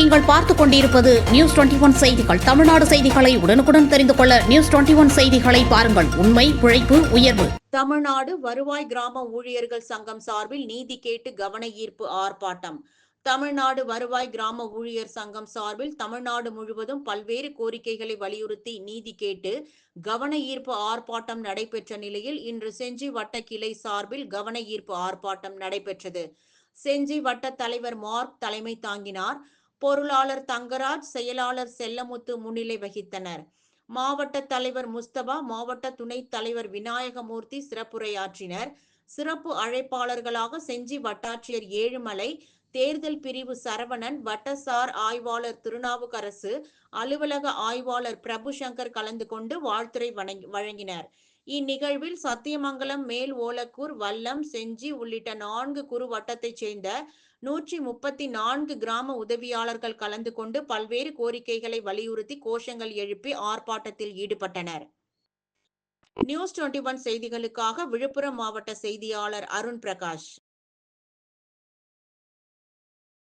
நீங்கள் பார்த்துக் கொண்டிருப்பது நியூஸ் 21 செய்திகள். தமிழ்நாடு செய்திகளை உடனுக்குடன் தெரிந்து கொள்ள நியூஸ் 21 செய்திகளை பாருங்கள். உண்மை, உழைப்பு, உயர்வு. தமிழ்நாடு வருவாய் கிராம ஊழியர்கள் சங்கம் சார்பில் நீதி கேட்டு கவன ஈர்ப்பு ஆர்ப்பாட்டம். தமிழ்நாடு வருவாய் கிராம ஊழியர் சங்கம் சார்பில் தமிழ்நாடு முழுவதும் பல்வேறு கோரிக்கைகளை வலியுறுத்தி நீதி கேட்டு கவன ஈர்ப்பு ஆர்ப்பாட்டம் நடைபெற்ற நிலையில் இன்று செஞ்சி வட்ட கிளை சார்பில் கவன ஈர்ப்பு ஆர்ப்பாட்டம் நடைபெற்றது. செஞ்சி வட்ட தலைவர் மார்க் தலைமை தாங்கினார். பொருளாளர் தங்கராஜ், செயலாளர் செல்லமுத்து முன்னிலை வகித்தனர். மாவட்ட தலைவர் முஸ்தபா, மாவட்ட துணைத் தலைவர் விநாயகமூர்த்தி சிறப்புரையாற்றினர். சிறப்பு அழைப்பாளர்களாக செஞ்சி வட்டாட்சியர் ஏழுமலை, தேர்தல் பிரிவு சரவணன், வட்டசார் ஆய்வாளர் திருநாவுக்கரசு, அலுவலக ஆய்வாளர் பிரபுசங்கர் கலந்து கொண்டு வாழ்த்துரை வழங்கினர். இந்நிகழ்வில் சத்தியமங்கலம், மேல் ஓலக்கூர், வல்லம், செஞ்சி உள்ளிட்ட 4 குறு வட்டத்தைச் சேர்ந்த 134 கிராம உதவியாளர்கள் கலந்து கொண்டு பல்வேறு கோரிக்கைகளை வலியுறுத்தி கோஷங்கள் எழுப்பி ஆர்ப்பாட்டத்தில் ஈடுபட்டனர். நியூஸ் 21 செய்திகளுக்காக விழுப்புரம் மாவட்ட செய்தியாளர் அருண் பிரகாஷ்.